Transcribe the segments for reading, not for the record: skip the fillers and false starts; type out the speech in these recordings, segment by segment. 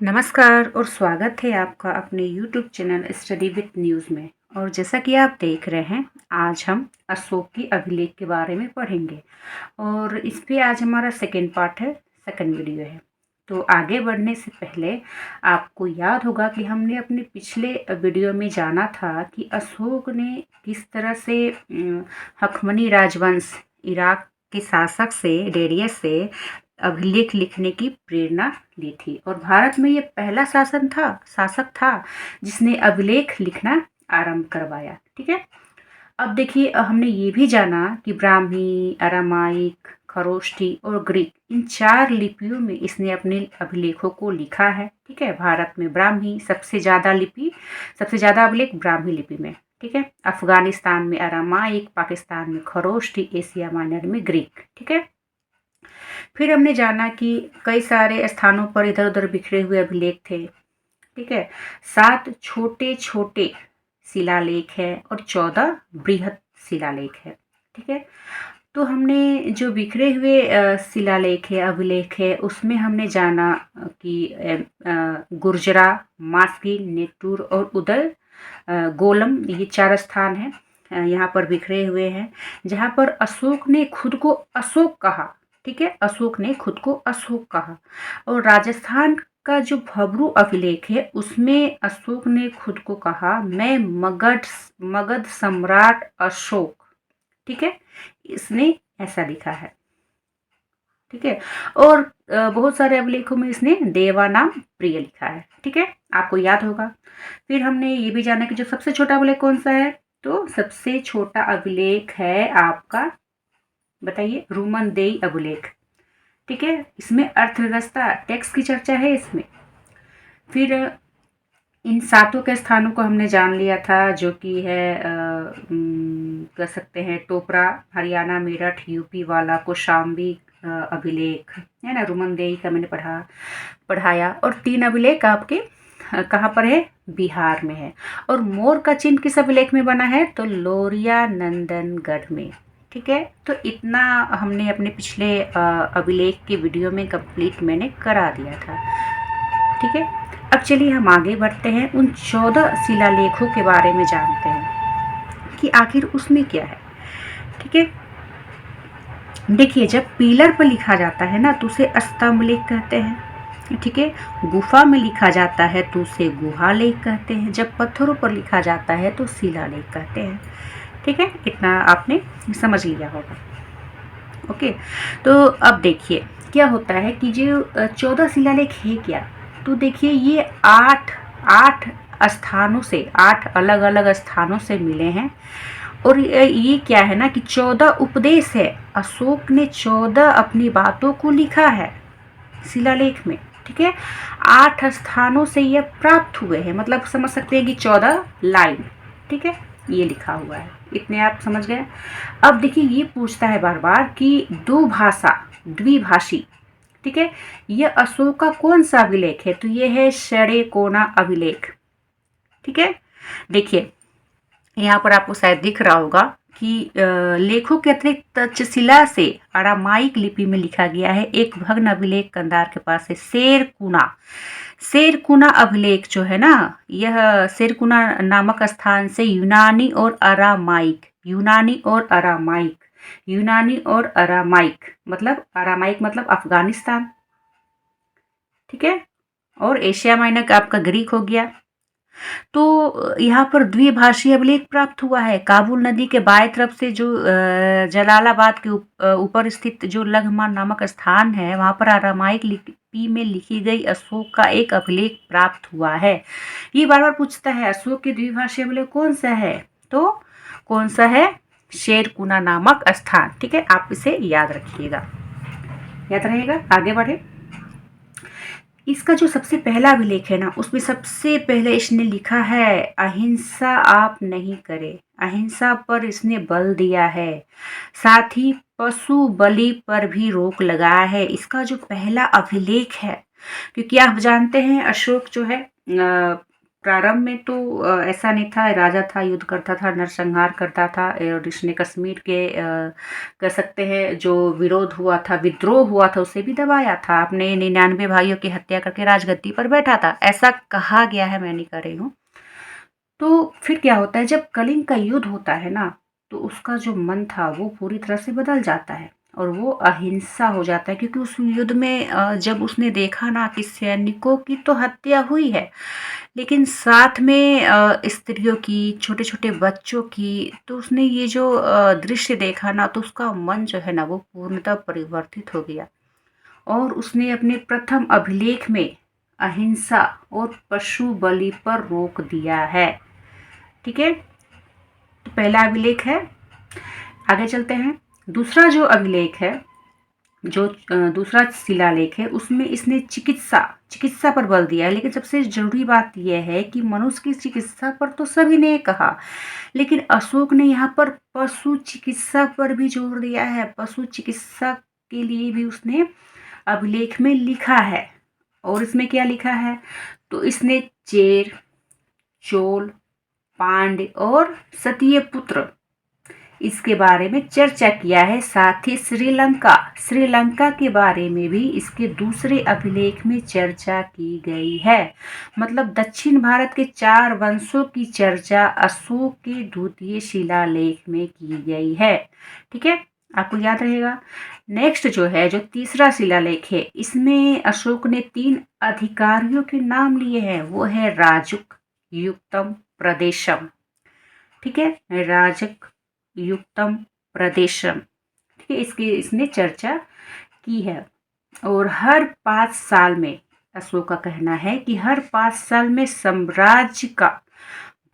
नमस्कार और स्वागत है आपका अपने YouTube channel study with news में। और जैसा कि आप देख रहे हैं, आज हम अशोक की अभिलेख के बारे में पढ़ेंगे और इस पे आज हमारा सेकंड पार्ट है, सेकंड वीडियो है। तो आगे बढ़ने से पहले आपको याद होगा कि हमने अपने पिछले वीडियो में जाना था कि अशोक ने किस तरह से हखमनी राजवंश इराक के शासक से डेरियस से अभिलेख लिखने की प्रेरणा ली थी और भारत में ये पहला शासक था जिसने अभिलेख लिखना आरंभ करवाया। ठीक है, अब देखिए, हमने ये भी जाना कि ब्राह्मी, अरामाइक, खरोष्ठी और ग्रीक, इन 4 लिपियों में इसने अपने अभिलेखों को लिखा है। ठीक है, भारत में ब्राह्मी सबसे ज़्यादा अभिलेख ब्राह्मी लिपि में। ठीक है, अफगानिस्तान में अरामाइक, पाकिस्तान में खरोष्ठी, एशिया माइनर में ग्रीक। ठीक है, फिर हमने जाना कि कई सारे स्थानों पर इधर उधर बिखरे हुए अभिलेख थे। ठीक है, 7 छोटे छोटे शिलालेख है और 14 बृहद शिलालेख है। ठीक है, तो हमने जो बिखरे हुए शिलालेख है, अभिलेख है, उसमें हमने जाना कि गुर्जरा, मास्की, नेटूर और उदल गोलम, ये 4 स्थान हैं यहाँ पर बिखरे हुए हैं, जहाँ पर अशोक ने खुद को अशोक कहा। ठीक है, अशोक ने खुद को अशोक कहा। और राजस्थान का जो भब्रू अभिलेख है, उसमें अशोक ने खुद को कहा, मैं मगध सम्राट अशोक। ठीक है, इसने ऐसा लिखा है। ठीक है, और बहुत सारे अभिलेखों में इसने देवानाम प्रिय लिखा है। ठीक है, आपको याद होगा। फिर हमने ये भी जाना कि जो सबसे छोटा अभिलेख कौन सा है, तो सबसे छोटा अभिलेख है आपका, बताइए, रूमनदेई अभिलेख। ठीक है, इसमें अर्थव्यवस्था, टैक्स की चर्चा है इसमें। फिर इन 7 के स्थानों को हमने जान लिया था, जो कि है कह सकते हैं टोपरा हरियाणा, मेरठ यूपी वाला, कौशाम्बी अभिलेख है ना, रूमनदेई का मैंने पढ़ाया। और 3 अभिलेख आपके कहाँ पर है, बिहार में है। और मोर का चिन्ह किस अभिलेख में बना है, तो लोरिया नंदनगढ़ में। ठीक है, तो इतना हमने अपने पिछले अभिलेख के वीडियो में कंप्लीट मैंने करा दिया था। ठीक है, अब चलिए हम आगे बढ़ते हैं, उन 14 शिलालेखों के बारे में जानते हैं कि आखिर उसमें क्या है। ठीक है, देखिए, जब पिलर पर लिखा जाता है ना, तो उसे स्तंभ लेख कहते हैं। ठीक है, गुफा में लिखा जाता है तो उसे गुहा लेख कहते हैं। जब पत्थरों पर लिखा जाता है तो शिलालेख कहते हैं। ठीक है, इतना आपने समझ लिया होगा। ओके, तो अब देखिए क्या होता है कि जो 14 शिलालेख है क्या, तो देखिए ये 8 स्थानों से, 8 अलग अलग स्थानों से मिले हैं। और ये क्या है ना कि 14 उपदेश है। अशोक ने 14 अपनी बातों को लिखा है शिलालेख में। ठीक है, 8 स्थानों से ये प्राप्त हुए हैं, मतलब समझ सकते हैं कि 14 लाइन। ठीक है, ये लिखा हुआ है, इतने आप समझ गए। अब देखिए, ये पूछता है बार बार कि द्विभाषी। ठीक है, ये अशोक का कौन सा अभिलेख है, तो ये है षडेकोना अभिलेख। ठीक है, देखिए यहाँ पर आपको शायद दिख रहा होगा कि लेखों के अतिरिक्त तक्षशिला से अरामाइक लिपि में लिखा गया है एक भग्न अभिलेख कंधार के पास है, शेरकुना अभिलेख जो है ना, यह शेरकुना नामक स्थान से यूनानी और अरामाइक मतलब अफगानिस्तान। ठीक है, और एशिया माइनर का आपका ग्रीक हो गया। तो यहाँ पर द्विभाषी अभिलेख प्राप्त हुआ है। काबुल नदी के बाएं तरफ से जो जलालाबाद के ऊपर स्थित जो लघमान नामक स्थान है, वहाँ पर अरामाइक लिपि में लिखी गई अशोक का एक अभिलेख प्राप्त हुआ है। ये बार बार पूछता है अशोक के द्विभाषी अभिलेख कौन सा है, तो कौन सा है, शेरकुना नामक स्थान। ठीक है, आप इसे याद रखिएगा, याद रहेगा। आगे बढ़े, इसका जो सबसे पहला अभिलेख है ना, उसमें सबसे पहले इसने लिखा है अहिंसा आप नहीं करे, अहिंसा पर इसने बल दिया है। साथ ही पशु बलि पर भी रोक लगाया है। इसका जो पहला अभिलेख है, क्योंकि आप जानते हैं अशोक जो है प्रारंभ में तो ऐसा नहीं था, राजा था, युद्ध करता था, नरसंहार करता था, और इसने कश्मीर के कह सकते हैं जो विरोध हुआ था, विद्रोह हुआ था, उसे भी दबाया था। अपने 99 भाइयों की हत्या करके राजगद्दी पर बैठा था, ऐसा कहा गया है, मैं नहीं कर रही हूँ। तो फिर क्या होता है, जब कलिंग का युद्ध होता है ना, तो उसका जो मन था वो पूरी तरह से बदल जाता है और वो अहिंसा हो जाता है, क्योंकि उस युद्ध में जब उसने देखा ना कि सैनिकों की तो हत्या हुई है, लेकिन साथ में स्त्रियों की, छोटे-छोटे बच्चों की, तो उसने ये जो दृश्य देखा ना, तो उसका मन जो है ना वो पूर्णतः परिवर्तित हो गया और उसने अपने प्रथम अभिलेख में अहिंसा और पशु बलि पर रोक दिया है। ठीक है, तो पहला अभिलेख है। आगे चलते हैं। दूसरा जो अभिलेख है, जो दूसरा शिलालेख है, उसमें इसने चिकित्सा चिकित्सा पर बल दिया है। लेकिन सबसे जरूरी बात यह है कि मनुष्य की चिकित्सा पर तो सभी ने कहा, लेकिन अशोक ने यहाँ पर पशु चिकित्सा पर भी जोर दिया है। पशु चिकित्सा के लिए भी उसने अभिलेख में लिखा है। और इसमें क्या लिखा है, तो इसने चेर, चोल, पांड्य और सतीय पुत्र, इसके बारे में चर्चा किया है। साथ ही श्रीलंका के बारे में भी इसके दूसरे अभिलेख में चर्चा की गई है। मतलब दक्षिण भारत के 4 वंशों की चर्चा अशोक के द्वितीय शिलालेख में की गई है। ठीक है, आपको याद रहेगा। नेक्स्ट जो है, जो तीसरा शिलालेख है, इसमें अशोक ने 3 अधिकारियों के नाम लिए हैं। वो है राजुक, युक्तम, प्रदेशम। ठीक है, राजक, युक्तम, प्रदेशम। ठीक है, इसकी इसने चर्चा की है। और हर 5 साल में, अशोक का कहना है कि हर 5 साल में साम्राज्य का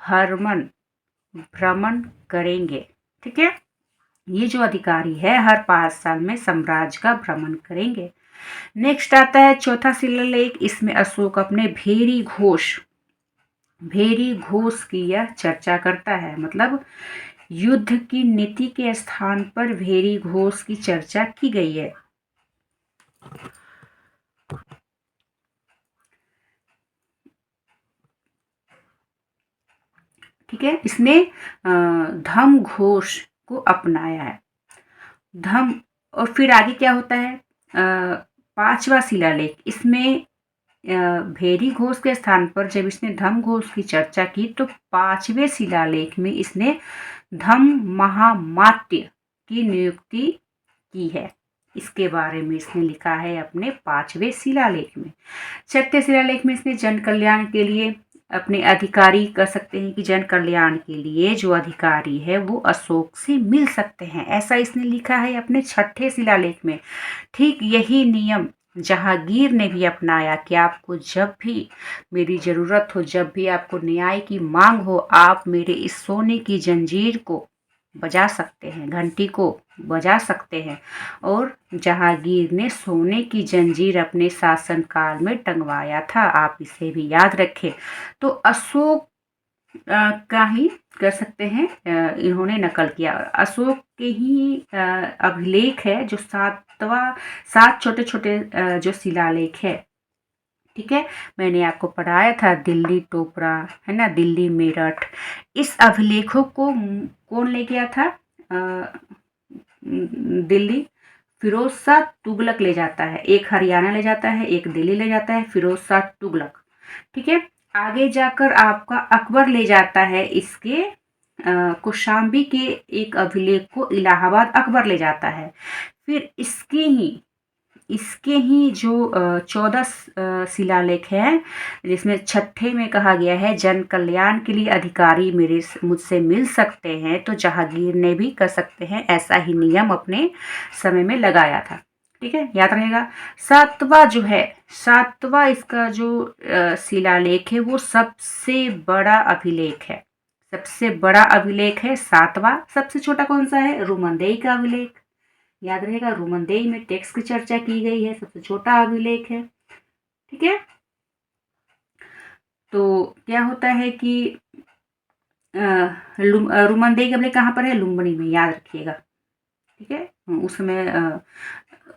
भ्रमण भ्रमण करेंगे। ठीक है, ये जो अधिकारी है हर 5 साल में साम्राज्य का भ्रमण करेंगे। नेक्स्ट आता है चौथा शिलालेख। इसमें अशोक अपने भेरी घोष की यह चर्चा करता है। मतलब युद्ध की नीति के स्थान पर भेरी घोष की चर्चा की गई है। ठीक है, इसने धम घोष को अपनाया है। धम, और फिर आगे क्या होता है, पांचवा शिलालेख। इसमें भेरी घोष के स्थान पर जब इसने धम घोष की चर्चा की, तो 5वें शिलालेख में इसने धम महामात्य की नियुक्ति की है। इसके बारे में इसने लिखा है अपने 5वें शिलालेख में। 6वें शिलालेख में इसने जन कल्याण के लिए अपने अधिकारी, कह सकते हैं कि जन कल्याण के लिए जो अधिकारी है वो अशोक से मिल सकते हैं, ऐसा इसने लिखा है अपने 6ठे शिलालेख में। ठीक यही नियम जहांगीर ने भी अपनाया कि आपको जब भी मेरी ज़रूरत हो, जब भी आपको न्याय की मांग हो, आप मेरे इस सोने की जंजीर को बजा सकते हैं, घंटी को बजा सकते हैं। और जहांगीर ने सोने की जंजीर अपने शासनकाल में टंगवाया था, आप इसे भी याद रखें। तो अशोक का ही कर सकते हैं इन्होंने नकल किया। अशोक के ही अभिलेख है जो 7 छोटे छोटे जो शिलालेख है। ठीक है, मैंने आपको पढ़ाया था दिल्ली टोपरा, है ना, दिल्ली मेरठ। इस अभिलेखों को कौन ले गया था, दिल्ली फिरोज शाह तुगलक ले जाता है। एक हरियाणा ले जाता है, एक दिल्ली ले जाता है, फिरोज शाह तुगलक। ठीक है, आगे जाकर आपका अकबर ले जाता है इसके कौशाम्बी के एक अभिलेख को, इलाहाबाद अकबर ले जाता है। फिर इसके ही जो 14 शिलालेख है, जिसमें 6ठे में कहा गया है जन कल्याण के लिए अधिकारी मुझसे मिल सकते हैं, तो जहांगीर ने भी कर सकते हैं ऐसा ही नियम अपने समय में लगाया था। ठीक है, याद रहेगा। 7वां इसका जो शिलालेख है वो सबसे बड़ा अभिलेख है। सबसे बड़ा अभिलेख है 7वां। सबसे छोटा कौन सा है, रुमनदेई का अभिलेख। याद रहेगा, रुमनदेई में टैक्स की चर्चा की गई है, सबसे छोटा अभिलेख है। ठीक है, तो क्या होता है कि रुमनदेई का अभिलेख कहाँ पर है, लुम्बिनी में, याद रखिएगा। ठीक है, उस समय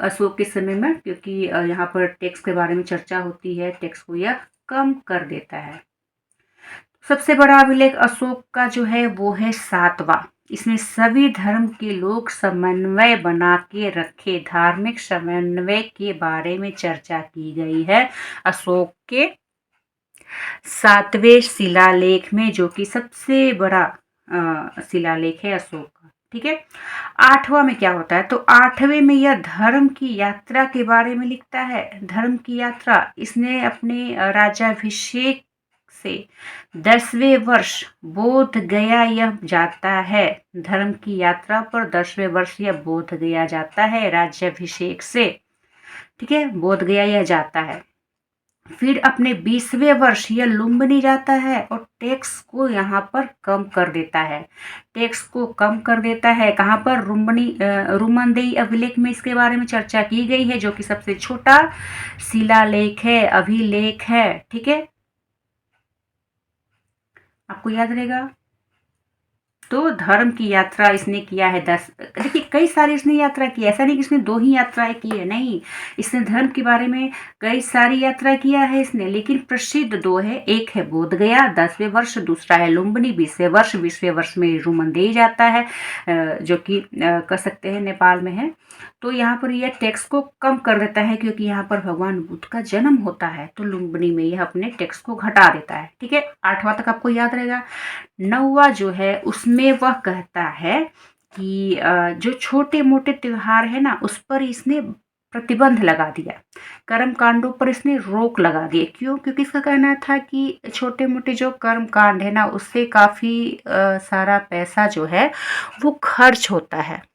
अशोक के समय में, क्योंकि यहाँ पर टैक्स के बारे में चर्चा होती है, टैक्स को यह कम कर देता है। सबसे बड़ा अभिलेख अशोक का जो है वो है 7वां। इसमें सभी धर्म के लोग समन्वय बना के रखे, धार्मिक समन्वय के बारे में चर्चा की गई है अशोक के 7वें शिलालेख में, जो कि सबसे बड़ा शिलालेख है अशोक का। ठीक है, 8वां में क्या होता है, तो 8वें में यह धर्म की यात्रा के बारे में लिखता है। धर्म की यात्रा, इसने अपने राज्याभिषेक से 10वें वर्ष बोध गया यह जाता है। धर्म की यात्रा पर 10वें वर्ष यह बोध गया जाता है राज्याभिषेक से। ठीक है, बोध गया यह जाता है। फिर अपने 20वें वर्ष यह लुम्बिनी जाता है और टैक्स को यहाँ पर कम कर देता है। टैक्स को कम कर देता है कहाँ पर, रुमनदेई अभिलेख में इसके बारे में चर्चा की गई है, जो कि सबसे छोटा शिलालेख है, अभिलेख है। ठीक है, आपको याद रहेगा। तो धर्म की यात्रा इसने किया है 10। देखिए कई सारी इसने यात्रा की, ऐसा नहीं कि इसने 2 ही यात्राएं की है, नहीं, इसने धर्म के बारे में कई सारी यात्रा किया है इसने, लेकिन प्रसिद्ध 2 है। एक है बोध गया 10वें वर्ष, दूसरा है लुम्बिनी 20वें वर्ष। 20वें वर्ष में रुमनदेई जाता है, जो कि कह सकते हैं नेपाल में है। तो यहाँ पर यह टैक्स को कम कर देता है, क्योंकि यहाँ पर भगवान बुद्ध का जन्म होता है, तो लुम्बिनी में यह अपने टैक्स को घटा देता है। ठीक है, 8वां तक आपको याद रहेगा। 9वां जो है उसमें वह कहता है कि जो छोटे मोटे त्योहार है ना, उस पर इसने प्रतिबंध लगा दिया, कर्म कांडों पर इसने रोक लगा दी। क्यों? क्योंकि इसका कहना था कि छोटे मोटे जो कर्म कांड है ना, उससे काफ़ी सारा पैसा जो है वो खर्च होता है।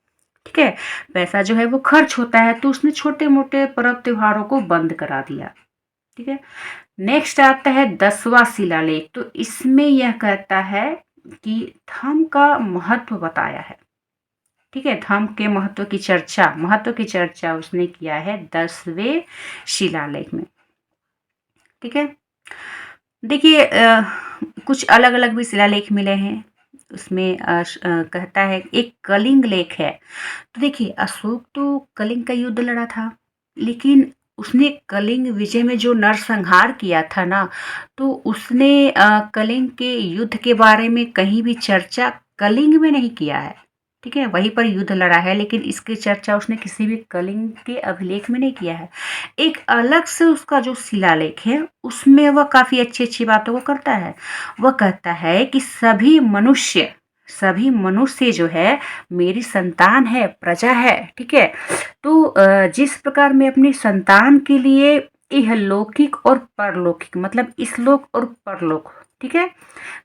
ठीक है, पैसा जो है वो खर्च होता है, तो उसने छोटे मोटे पर्व त्योहारों को बंद करा दिया। ठीक है, नेक्स्ट आता है 10वां शिलालेख। तो इसमें यह कहता है कि धर्म का महत्व बताया है। ठीक है, धर्म के महत्व की चर्चा उसने किया है 10वें शिलालेख में। ठीक है, देखिए कुछ अलग अलग भी शिलालेख मिले हैं। उसमें कहता है एक कलिंग लेख है। तो देखिए अशोक तो कलिंग का युद्ध लड़ा था, लेकिन उसने कलिंग विजय में जो नरसंहार किया था ना, तो उसने कलिंग के युद्ध के बारे में कहीं भी चर्चा कलिंग में नहीं किया है। ठीक है, वहीं पर युद्ध लड़ा है, लेकिन इसकी चर्चा उसने किसी भी कलिंग के अभिलेख में नहीं किया है। एक अलग से उसका जो शिलालेख है उसमें वह काफ़ी अच्छी अच्छी बातों को करता है। वह कहता है कि सभी मनुष्य जो है मेरी संतान है, प्रजा है। ठीक है, तो जिस प्रकार मैं अपनी संतान के लिए इहलौकिक और परलौकिक, मतलब इसलोक और परलोक, ठीक है,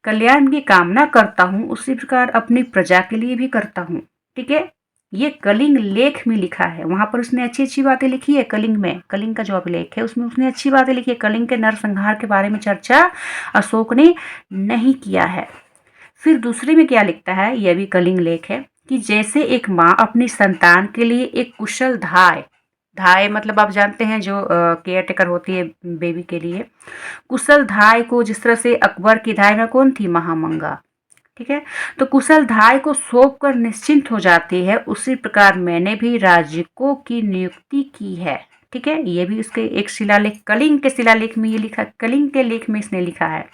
कल्याण की कामना करता हूँ, उसी प्रकार अपनी प्रजा के लिए भी करता हूँ। ठीक है, ये कलिंग लेख में लिखा है। वहां पर उसने अच्छी अच्छी बातें लिखी है कलिंग में, कलिंग का जो अभिलेख है उसमें उसने अच्छी बातें लिखी है। कलिंग के नरसंहार के बारे में चर्चा अशोक ने नहीं किया है। फिर दूसरे में क्या लिखता है, यह भी कलिंग लेख है, कि जैसे एक माँ अपनी संतान के लिए एक कुशल धाय, धाय मतलब आप जानते हैं जो केयर टेकर होती है बेबी के लिए, कुशल धाय को जिस तरह से अकबर की धाय में कौन थी, महामंगा। ठीक है, तो कुशल धाय को सौंप कर निश्चिंत हो जाती है, उसी प्रकार मैंने भी राजकों की नियुक्ति की है। ठीक है, ये भी उसके एक शिलालेख, कलिंग के शिलालेख में ये लिखा, कलिंग के लेख में इसने लिखा है।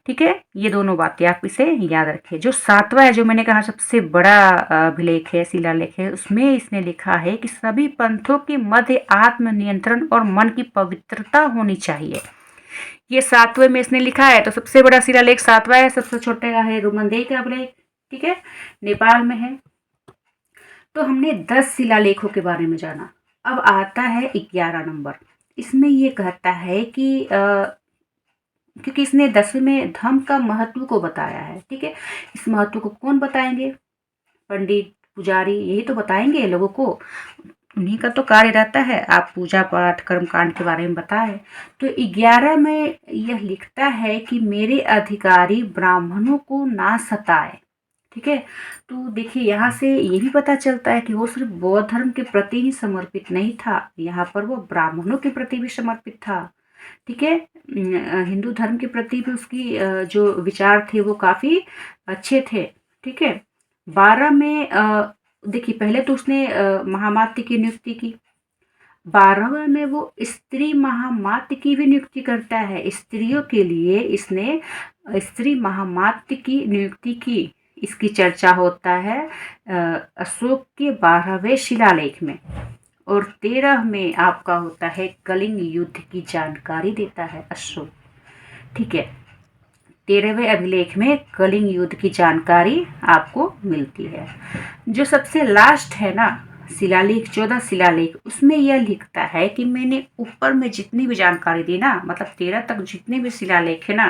ठीक है, ये दोनों बातें आप इसे याद रखिए। जो 7वां है, जो मैंने कहा सबसे बड़ा अभिलेख है, शिलालेख है, उसमें इसने लिखा है कि सभी पंथों के मध्य आत्म नियंत्रण और मन की पवित्रता होनी चाहिए। ये 7वें में इसने लिखा है। तो सबसे बड़ा शिलालेख 7वां है, सबसे छोटे का है रुमनदेई का अभिलेख। ठीक है, नेपाल में है। तो हमने 10 शिलालेखों के बारे में जाना। अब आता है 11 नंबर। इसमें ये कहता है कि क्योंकि इसने 10वें में धर्म का महत्व को बताया है। ठीक है, इस महत्व को कौन बताएंगे, पंडित पुजारी यही तो बताएंगे लोगों को, उन्हीं का तो कार्य रहता है, आप पूजा पाठ कर्म कांड के बारे में बताएं। तो 11 में यह लिखता है कि मेरे अधिकारी ब्राह्मणों को ना सताए। ठीक है, तो देखिए यहाँ से ये भी पता चलता है कि वो सिर्फ बौद्ध धर्म के प्रति ही समर्पित नहीं था, यहाँ पर वो ब्राह्मणों के प्रति भी समर्पित था। ठीक है, हिंदू धर्म के प्रति भी उसकी जो विचार थे वो काफ़ी अच्छे थे। ठीक है, 12 में देखिए पहले तो उसने महामात्य की नियुक्ति की। 12वें में वो स्त्री महामात्य की भी नियुक्ति करता है। स्त्रियों के लिए इसने स्त्री महामात्य की नियुक्ति की इसकी चर्चा होता है अशोक के 12वें शिलालेख में। और 13 में आपका होता है कलिंग युद्ध की जानकारी देता है अशोक। ठीक है, 13वें अभिलेख में कलिंग युद्ध की जानकारी आपको मिलती है। जो सबसे लास्ट है ना शिलालेख, 14 शिलालेख, उसमें यह लिखता है कि मैंने ऊपर में जितनी भी जानकारी दी ना, मतलब 13 तक जितने भी शिलालेख है ना,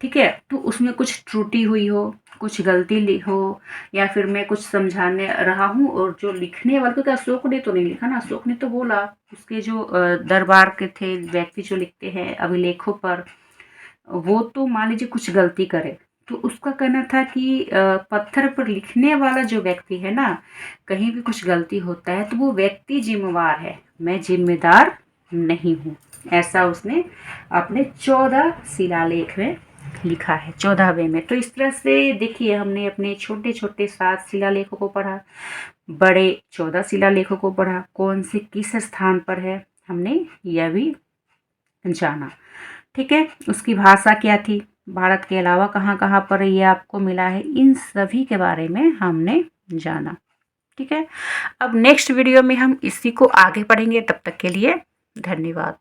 ठीक है, तो उसमें कुछ त्रुटि हुई हो, कुछ गलती हो, या फिर मैं कुछ समझाने रहा हूँ और जो लिखने वाले, क्योंकि अशोक ने तो नहीं लिखा ना, अशोक ने तो बोला, उसके जो दरबार के थे व्यक्ति जो लिखते हैं अभिलेखों पर, वो तो मान लीजिए कुछ गलती करे, तो उसका कहना था कि पत्थर पर लिखने वाला जो व्यक्ति है ना, कहीं भी कुछ गलती होता है तो वो व्यक्ति जिम्मेवार है, मैं जिम्मेदार नहीं हूँ। ऐसा उसने अपने 14 शिलालेख में लिखा है, 14वें में। तो इस तरह से देखिए, हमने अपने छोटे छोटे 7 शिलालेखों को पढ़ा, बड़े 14 शिलालेखों को पढ़ा, कौन से किस स्थान पर है हमने यह भी जाना। ठीक है, उसकी भाषा क्या थी, भारत के अलावा कहाँ कहाँ पर ये आपको मिला है, इन सभी के बारे में हमने जाना। ठीक है, अब नेक्स्ट वीडियो में हम इसी को आगे पढ़ेंगे। तब तक के लिए धन्यवाद।